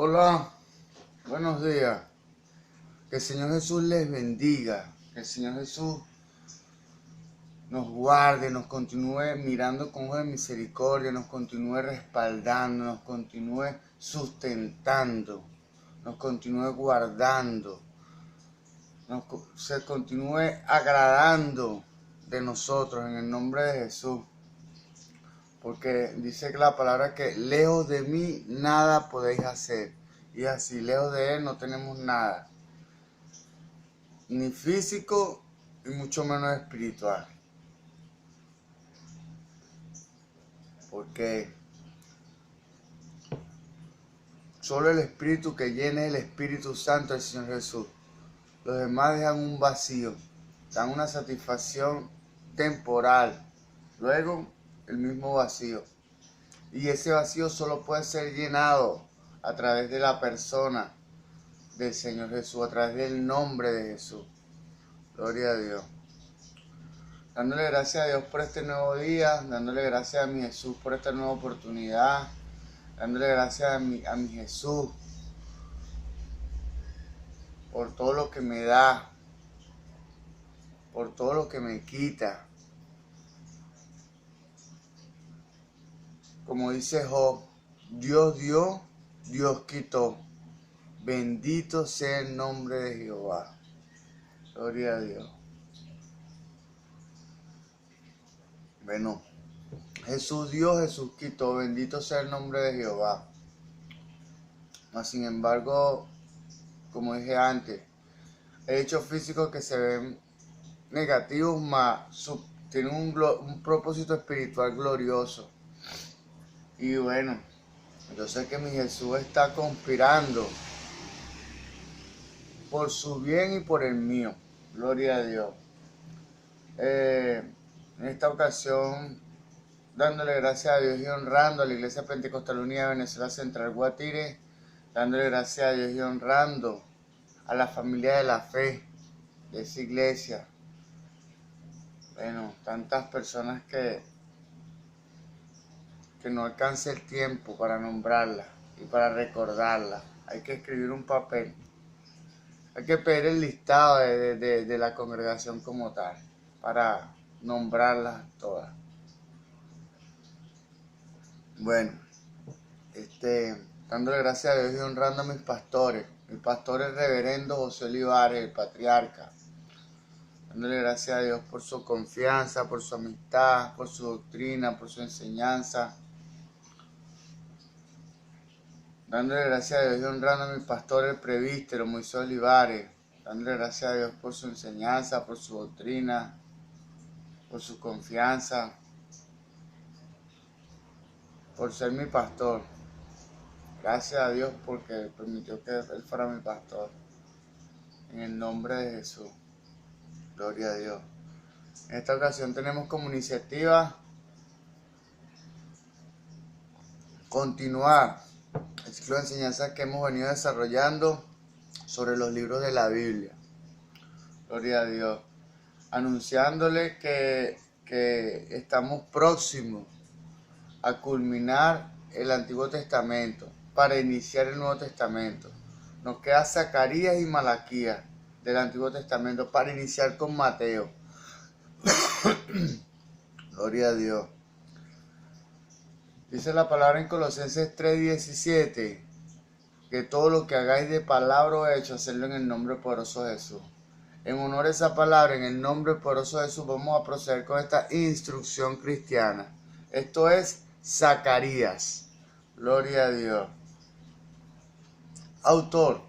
Hola, buenos días. Que el Señor Jesús les bendiga. Que el Señor Jesús nos guarde, nos continúe mirando con ojos de misericordia, nos continúe respaldando, nos continúe sustentando, nos continúe guardando, se continúe agradando de nosotros en el nombre de Jesús. Porque dice que la palabra que lejos de mí nada podéis hacer. Y así, lejos de Él no tenemos nada. Ni físico y mucho menos espiritual. Porque solo el Espíritu que llena es el Espíritu Santo del Señor Jesús. Los demás dejan un vacío, dan una satisfacción temporal. Luego, el mismo vacío. Y ese vacío solo puede ser llenado a través de la persona del Señor Jesús, a través del nombre de Jesús. Gloria a Dios. Dándole gracias a Dios por este nuevo día, dándole gracias a mi Jesús por esta nueva oportunidad, dándole gracias a mi Jesús por todo lo que me da, por todo lo que me quita. Como dice Job, Dios dio, Dios quitó. Bendito sea el nombre de Jehová. Gloria a Dios. Bueno, Jesús dio, Jesús quitó. Bendito sea el nombre de Jehová. Mas sin embargo, como dije antes, hay hechos físicos que se ven negativos, mas tienen un propósito espiritual glorioso. Y bueno, yo sé que mi Jesús está conspirando por su bien y por el mío. Gloria a Dios. En esta ocasión, dándole gracias a Dios y honrando a la Iglesia Pentecostal Unida de Venezuela Central Guatire, dándole gracias a Dios y honrando a la familia de la fe de esa iglesia. Bueno, tantas personas que no alcance el tiempo para nombrarlas y para recordarlas. Hay que escribir un papel. Hay que pedir el listado de la congregación como tal para nombrarlas todas. Bueno, dándole gracias a Dios y honrando a mis pastores. Mi pastor es reverendo José Olivares, el patriarca. Dándole gracias a Dios por su confianza, por su amistad, por su doctrina, por su enseñanza. Dándole gracias a Dios y honrando a mi pastor, el presbítero Moisés Olivares. Dándole gracias a Dios por su enseñanza, por su doctrina, por su confianza, por ser mi pastor. Gracias a Dios porque permitió que Él fuera mi pastor. En el nombre de Jesús. Gloria a Dios. En esta ocasión tenemos como iniciativa continuar el ciclo de enseñanzas que hemos venido desarrollando sobre los libros de la Biblia. Gloria a Dios. Anunciándole que estamos próximos a culminar el Antiguo Testamento para iniciar el Nuevo Testamento. Nos queda Zacarías y Malaquías del Antiguo Testamento para iniciar con Mateo. Gloria a Dios. Dice la palabra en Colosenses 3:17, que todo lo que hagáis de palabra o hecho, hacerlo en el nombre poderoso de Jesús. En honor a esa palabra, en el nombre poderoso de Jesús, vamos a proceder con esta instrucción cristiana. Esto es Zacarías. Gloria a Dios. Autor,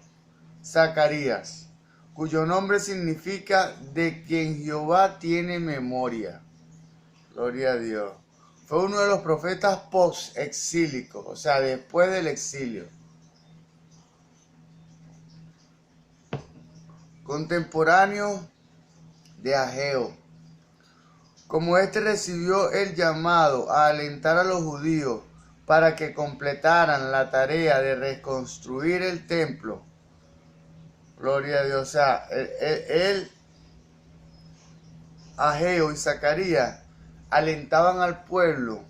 Zacarías, cuyo nombre significa de quien Jehová tiene memoria. Gloria a Dios. Fue uno de los profetas post-exílicos, o sea, después del exilio. Contemporáneo de Ageo. Como éste recibió el llamado a alentar a los judíos para que completaran la tarea de reconstruir el templo. Gloria a Dios. O sea, Ageo y Zacarías alentaban al pueblo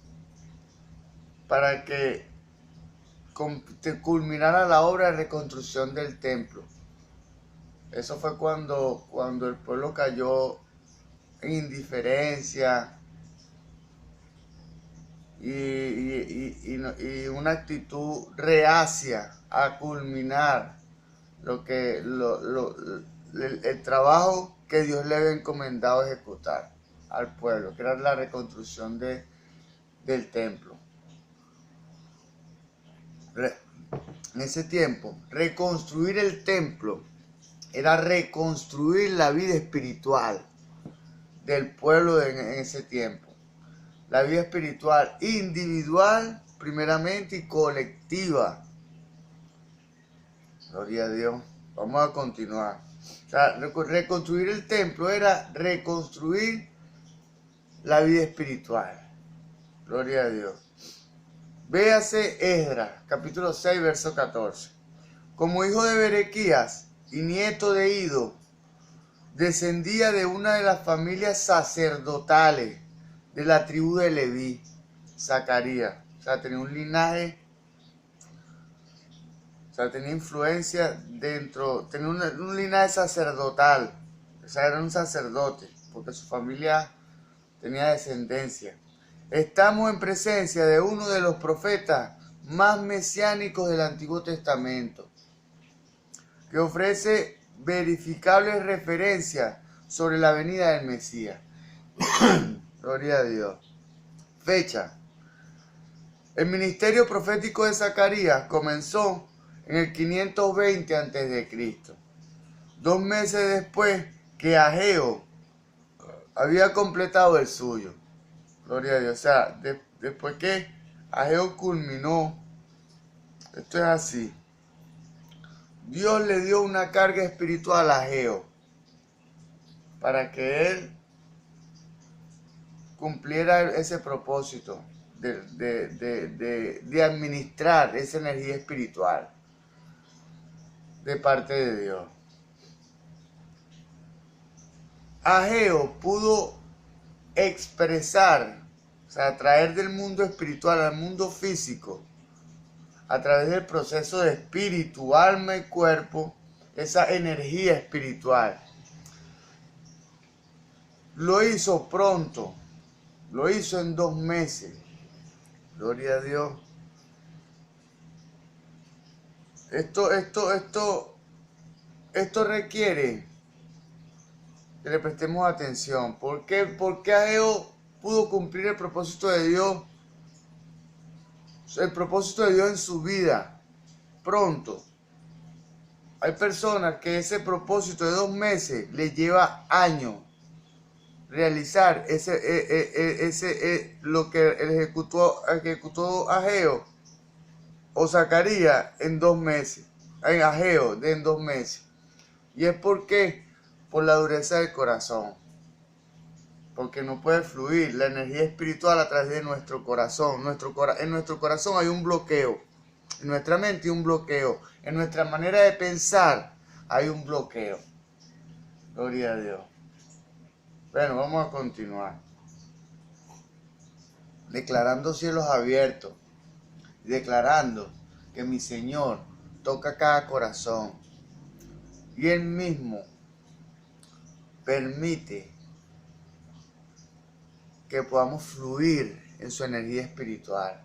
para que culminara la obra de reconstrucción del templo. Eso fue cuando el pueblo cayó en indiferencia y una actitud reacia a culminar el trabajo que Dios le había encomendado ejecutar al pueblo, que era la reconstrucción del templo. En ese tiempo, reconstruir el templo era reconstruir la vida espiritual del pueblo en ese tiempo. La vida espiritual individual, primeramente, y colectiva. Gloria a Dios. Vamos a continuar. O sea, reconstruir el templo era reconstruir la vida espiritual. Gloria a Dios. Véase Esdras, capítulo 6, verso 14. Como hijo de Berequías y nieto de Ido, descendía de una de las familias sacerdotales de la tribu de Leví, Zacarías. O sea, tenía un linaje, o sea, tenía influencia dentro, tenía un linaje sacerdotal. O sea, era un sacerdote, porque su familia tenía descendencia. Estamos en presencia de uno de los profetas más mesiánicos del Antiguo Testamento, que ofrece verificables referencias sobre la venida del Mesías. Gloria a Dios. Fecha. El ministerio profético de Zacarías comenzó en el 520 a.C., 2 meses después que Ageo había completado el suyo. Gloria a Dios. O sea, después que Ageo culminó, esto es así. Dios le dio una carga espiritual a Ageo para que él cumpliera ese propósito de administrar esa energía espiritual de parte de Dios. Ageo pudo expresar, o sea, traer del mundo espiritual al mundo físico, a través del proceso de espíritu, alma y cuerpo, esa energía espiritual. Lo hizo pronto, lo hizo en 2 meses. Gloria a Dios. Esto requiere que le prestemos atención. ¿Por qué Ageo pudo cumplir el propósito de Dios? El propósito de Dios en su vida, pronto. Hay personas que ese propósito de 2 meses les lleva años realizar lo que ejecutó Ageo o Zacarías en 2 meses. En Ageo en 2 meses. Y es porque por la dureza del corazón. Porque no puede fluir la energía espiritual a través de nuestro corazón. En nuestro corazón hay un bloqueo. En nuestra mente hay un bloqueo. En nuestra manera de pensar hay un bloqueo. Gloria a Dios. Bueno, vamos a continuar. Declarando cielos abiertos. Declarando que mi Señor toca cada corazón. Y Él mismo permite que podamos fluir en su energía espiritual.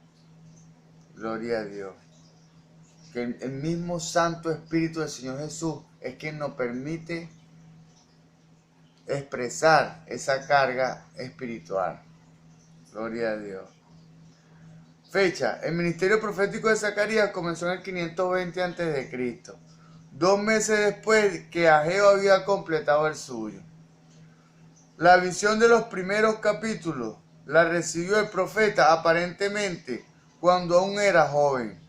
Gloria a Dios. Que el mismo Santo Espíritu del Señor Jesús es quien nos permite expresar esa carga espiritual. Gloria a Dios. Fecha. El ministerio profético de Zacarías comenzó en el 520 a.C., 2 meses después que Ageo había completado el suyo. La visión de los primeros capítulos la recibió el profeta aparentemente cuando aún era joven.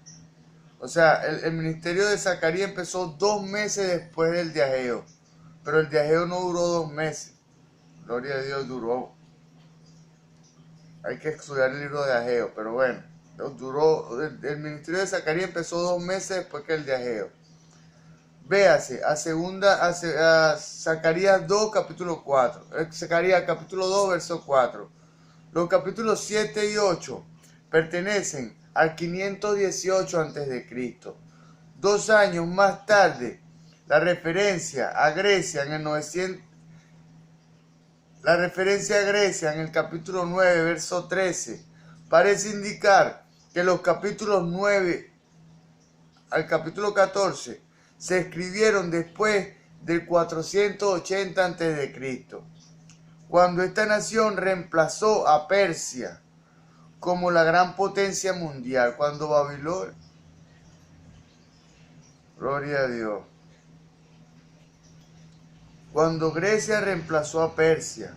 O sea, el ministerio de Zacarías empezó 2 meses después del de Ageo. Pero el de Ageo no duró 2 meses. Gloria a Dios, duró. Hay que estudiar el libro de Ageo, pero bueno. El ministerio de Zacarías empezó 2 meses después que el de Ageo. Véase a Zacarías 2, capítulo 4. Zacarías capítulo 2, verso 4. Los capítulos 7 y 8 pertenecen al 518 a.C. 2 años más tarde, la referencia a Grecia en el capítulo 9, verso 13, parece indicar que los capítulos 9 al capítulo 14 se escribieron después del 480 a.C., cuando esta nación reemplazó a Persia como la gran potencia mundial, cuando Babilonia, gloria a Dios, cuando Grecia reemplazó a Persia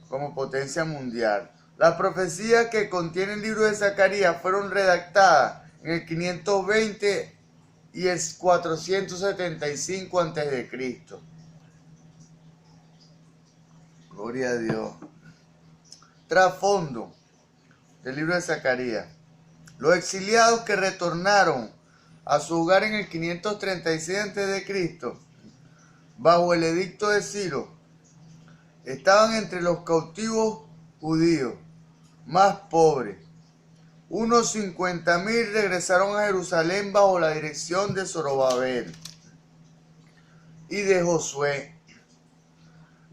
como potencia mundial. Las profecías que contiene el libro de Zacarías fueron redactadas en el 520 y el 475 a.C. Gloria a Dios. Trasfondo del libro de Zacarías. Los exiliados que retornaron a su hogar en el 536 a.C., bajo el edicto de Ciro, estaban entre los cautivos judíos más pobres. Unos 50.000 regresaron a Jerusalén bajo la dirección de Zorobabel y de Josué.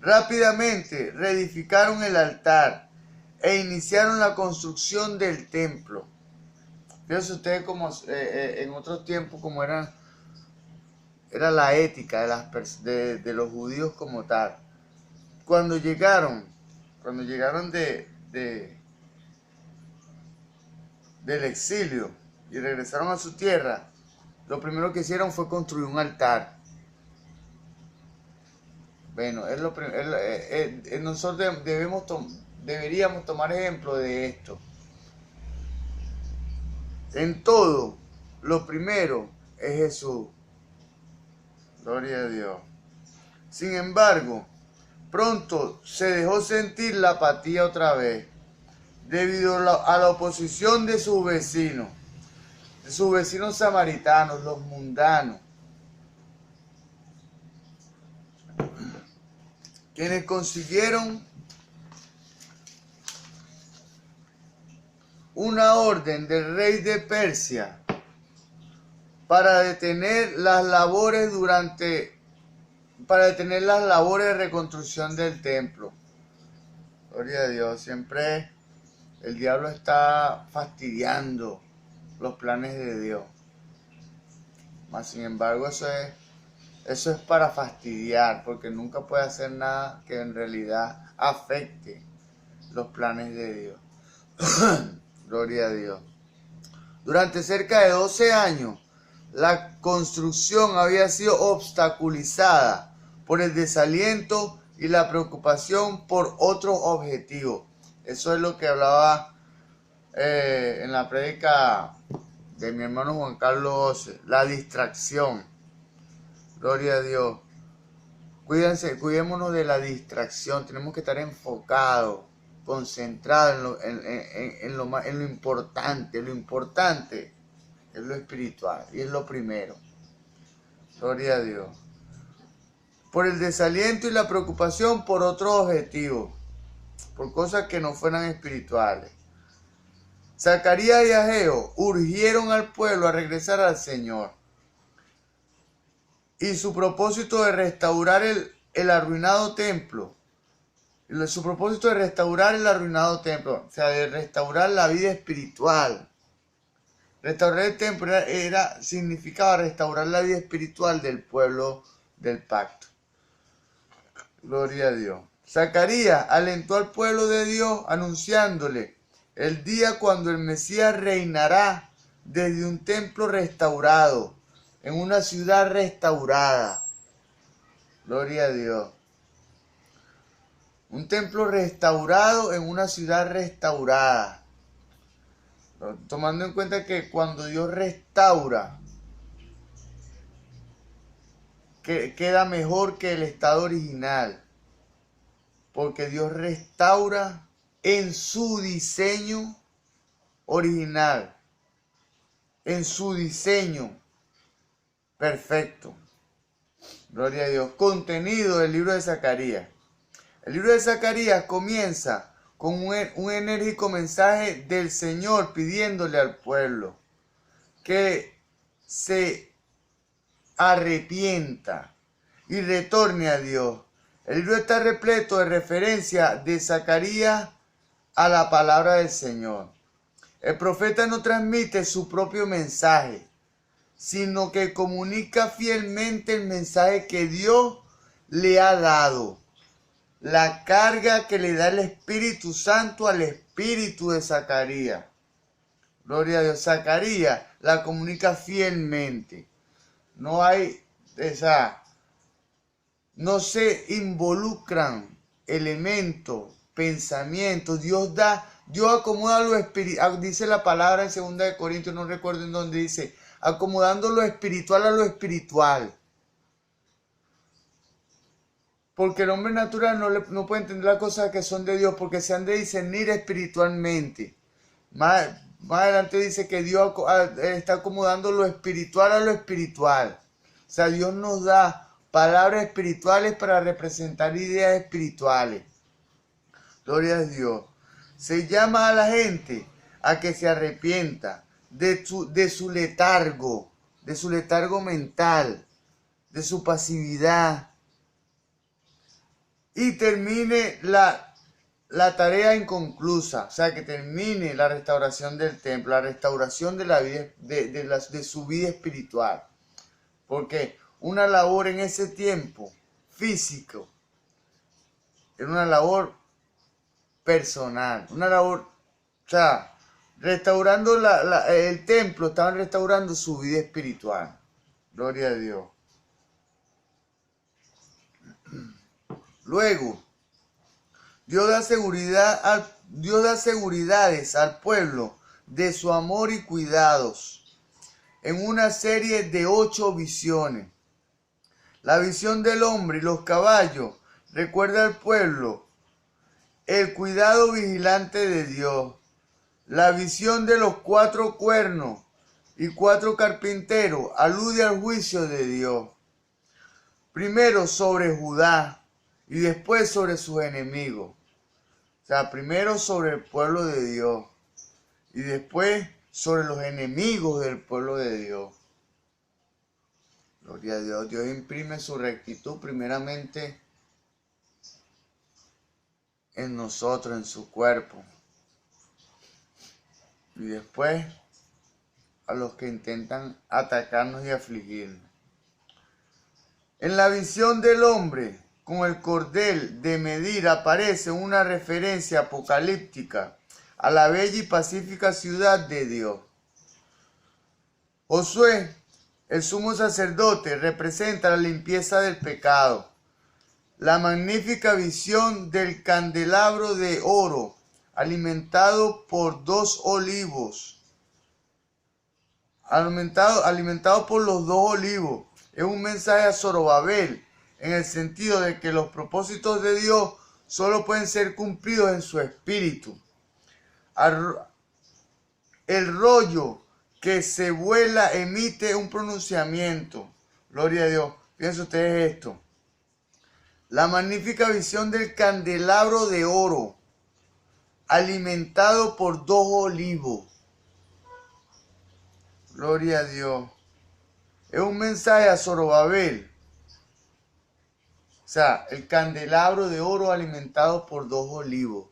Rápidamente reedificaron el altar e iniciaron la construcción del templo. Fíjense ustedes como en otros tiempos como era la ética de los judíos como tal. Cuando llegaron del exilio y regresaron a su tierra, lo primero que hicieron fue construir un altar. Bueno, nosotros deberíamos tomar ejemplo de esto. En todo, lo primero es Jesús. Gloria a Dios. Sin embargo, pronto se dejó sentir la apatía otra vez, debido a la oposición de sus vecinos samaritanos, los mundanos, quienes consiguieron una orden del rey de Persia para detener las labores de reconstrucción del templo. Gloria a Dios. Siempre el diablo está fastidiando los planes de Dios. Mas sin embargo, eso es para fastidiar, porque nunca puede hacer nada que en realidad afecte los planes de Dios. Gloria a Dios. Durante cerca de 12 años, la construcción había sido obstaculizada por el desaliento y la preocupación por otros objetivos. Eso es lo que hablaba en la prédica de mi hermano Juan Carlos Ose, la distracción. Gloria a Dios. Cuidémonos de la distracción. Tenemos que estar enfocados, concentrados en lo importante. Lo importante es lo espiritual y es lo primero. Gloria a Dios. Por el desaliento y la preocupación por otros objetivos, por cosas que no fueran espirituales. Zacarías y Ageo urgieron al pueblo a regresar al Señor. Y su propósito de restaurar el arruinado templo, o sea, de restaurar la vida espiritual. Restaurar el templo significaba restaurar la vida espiritual del pueblo del pacto. Gloria a Dios. Zacarías alentó al pueblo de Dios anunciándole el día cuando el Mesías reinará desde un templo restaurado, en una ciudad restaurada. Gloria a Dios. Un templo restaurado en una ciudad restaurada. Tomando en cuenta que cuando Dios restaura, queda mejor que el estado original. Porque Dios restaura en su diseño original. En su diseño perfecto. Gloria a Dios. Contenido del libro de Zacarías. El libro de Zacarías comienza con un enérgico mensaje del Señor pidiéndole al pueblo que se arrepienta y retorne a Dios. El libro está repleto de referencia de Zacarías a la palabra del Señor. El profeta no transmite su propio mensaje, sino que comunica fielmente el mensaje que Dios le ha dado. La carga que le da el Espíritu Santo al espíritu de Zacarías. Gloria a Dios. Zacarías la comunica fielmente. No hay, no se involucran elementos, pensamientos. Dios acomoda lo espiritual. Dice la palabra en 2 Corintios, no recuerdo en dónde dice, acomodando lo espiritual a lo espiritual. Porque el hombre natural no puede entender las cosas que son de Dios, porque se han de discernir espiritualmente. Más adelante dice que Dios está acomodando lo espiritual a lo espiritual. O sea, Dios nos da palabras espirituales para representar ideas espirituales. Gloria a Dios. Se llama a la gente a que se arrepienta de su letargo mental, de su pasividad, y termine la tarea inconclusa, o sea, que termine la restauración del templo, la restauración de la vida, de su vida espiritual. Porque una labor en ese tiempo físico era una labor personal, una labor, o sea, restaurando el templo, estaban restaurando su vida espiritual. Gloria a Dios. Luego, Dios da seguridades al pueblo de su amor y cuidados en una serie de 8 visiones. La visión del hombre y los caballos recuerda al pueblo el cuidado vigilante de Dios. La visión de los 4 cuernos y 4 carpinteros alude al juicio de Dios. Primero sobre Judá y después sobre sus enemigos. O sea, primero sobre el pueblo de Dios y después sobre los enemigos del pueblo de Dios. Gloria a Dios. Dios imprime su rectitud primeramente en nosotros, en su cuerpo. Y después a los que intentan atacarnos y afligirnos. En la visión del hombre, con el cordel de medir, aparece una referencia apocalíptica a la bella y pacífica ciudad de Dios. Josué, el sumo sacerdote, representa la limpieza del pecado. La magnífica visión del candelabro de oro, alimentado por 2 olivos. Alimentado por los 2 olivos. Es un mensaje a Zorobabel, en el sentido de que los propósitos de Dios solo pueden ser cumplidos en su espíritu. El rollo que se vuela emite un pronunciamiento. Gloria a Dios. Fíjense ustedes esto. La magnífica visión del candelabro de oro, alimentado por 2 olivos. Gloria a Dios. Es un mensaje a Zorobabel. O sea, el candelabro de oro alimentado por 2 olivos.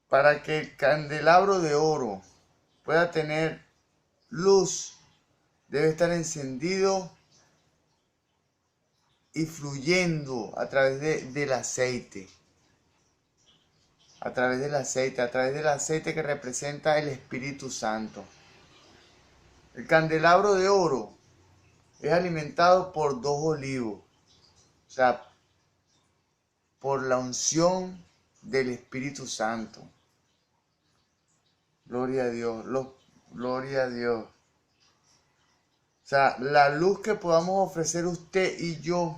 Para que el candelabro de oro pueda tener luz, debe estar encendido y fluyendo a través del aceite. A través del aceite que representa el Espíritu Santo. El candelabro de oro es alimentado por 2 olivos. O sea, por la unción del Espíritu Santo. Gloria a Dios. Gloria a Dios. O sea, la luz que podamos ofrecer usted y yo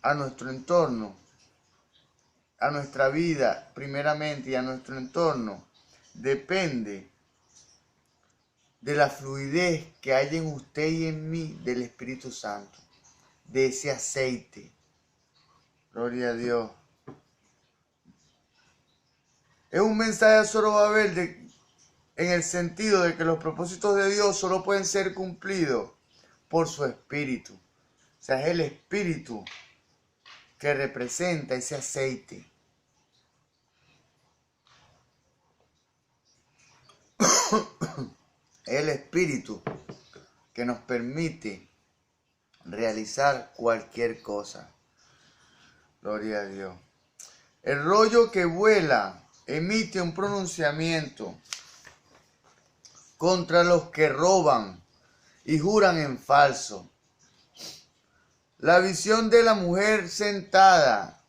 a nuestro entorno, a nuestra vida primeramente y a nuestro entorno, depende de la fluidez que hay en usted y en mí del Espíritu Santo, de ese aceite. Gloria a Dios. Es un mensaje a Zorobabel en el sentido de que los propósitos de Dios solo pueden ser cumplidos por su Espíritu. O sea, es el Espíritu que representa ese aceite. Es el Espíritu que nos permite realizar cualquier cosa. Gloria a Dios. El rollo que vuela emite un pronunciamiento contra los que roban y juran en falso. La visión de la mujer sentada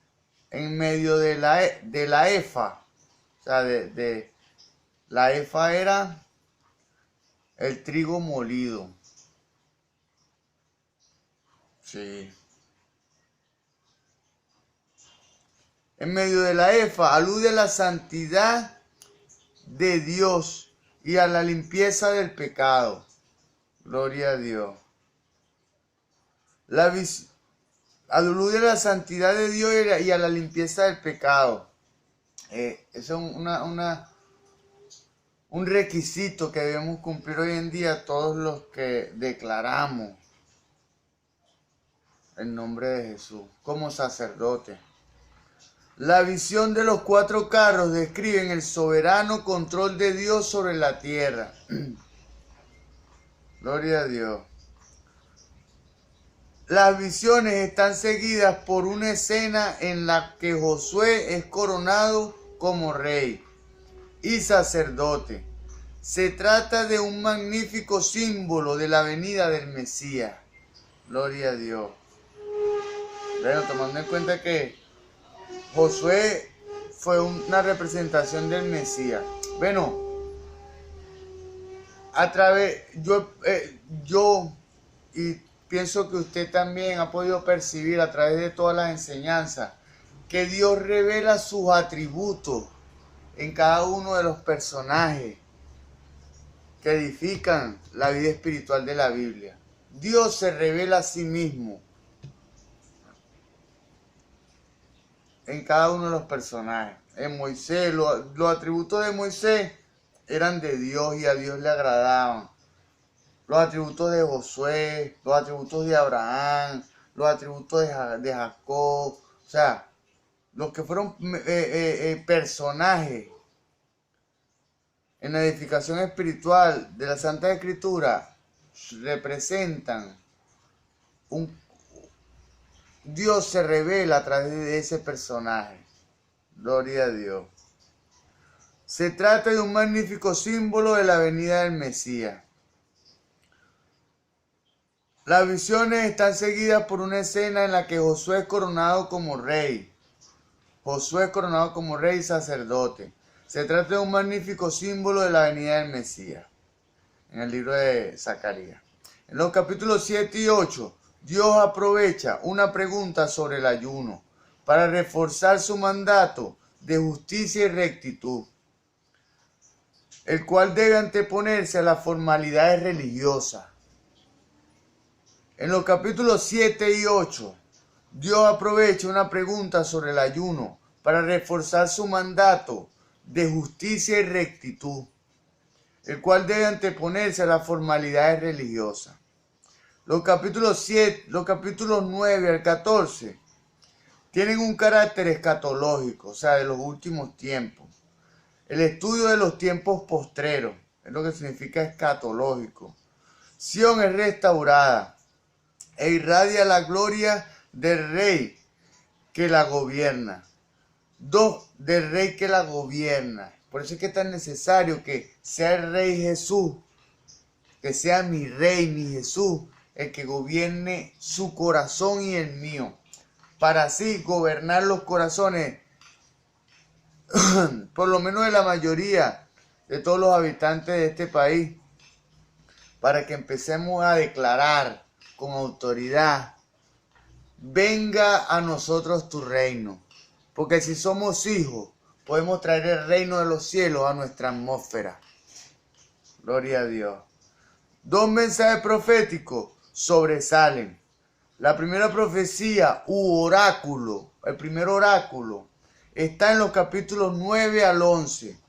en medio de la efa, o sea, la efa era el trigo molido. Sí. En medio de la efa alude a la santidad de Dios y a la limpieza del pecado. Gloria a Dios. Alude a la santidad de Dios y a la limpieza del pecado. Eso es un requisito que debemos cumplir hoy en día todos los que declaramos el nombre de Jesús como sacerdote. La visión de los 4 carros describen el soberano control de Dios sobre la tierra. Gloria a Dios. Las visiones están seguidas por una escena en la que Josué es coronado como rey y sacerdote. Se trata de un magnífico símbolo de la venida del Mesías. Gloria a Dios. Bueno, tomando en cuenta que Josué fue una representación del Mesías. Bueno, yo y pienso que usted también ha podido percibir a través de todas las enseñanzas que Dios revela sus atributos en cada uno de los personajes que edifican la vida espiritual de la Biblia. Dios se revela a sí mismo en cada uno de los personajes. En Moisés, los atributos de Moisés eran de Dios y a Dios le agradaban. Los atributos de Josué, los atributos de Abraham, los atributos de Jacob, o sea, los que fueron personajes en la edificación espiritual de la Santa Escritura representan Dios se revela a través de ese personaje. Gloria a Dios. Se trata de un magnífico símbolo de la venida del Mesías. Las visiones están seguidas por una escena en la que Josué es coronado como rey. Josué es coronado como rey y sacerdote. Se trata de un magnífico símbolo de la venida del Mesías. En el libro de Zacarías. En los capítulos 7 y 8, Dios aprovecha una pregunta sobre el ayuno para reforzar su mandato de justicia y rectitud, el cual debe anteponerse a las formalidades religiosas. En los capítulos 7 y 8, Dios aprovecha una pregunta sobre el ayuno para reforzar su mandato de justicia y rectitud, el cual debe anteponerse a las formalidades religiosas. Los capítulos 9 al 14 tienen un carácter escatológico, o sea, de los últimos tiempos. El estudio de los tiempos postreros es lo que significa escatológico. Sión es restaurada e irradia la gloria del rey que la gobierna. Del rey que la gobierna. Por eso es que es tan necesario que sea el rey Jesús, que sea mi rey, mi Jesús, el que gobierne su corazón y el mío, para así gobernar los corazones, por lo menos de la mayoría de todos los habitantes de este país, para que empecemos a declarar con autoridad: venga a nosotros tu reino, porque si somos hijos, podemos traer el reino de los cielos a nuestra atmósfera. Gloria a Dios. Dos mensajes proféticos sobresalen. La primera profecía u oráculo, el primer oráculo, está en los capítulos 9 al 11.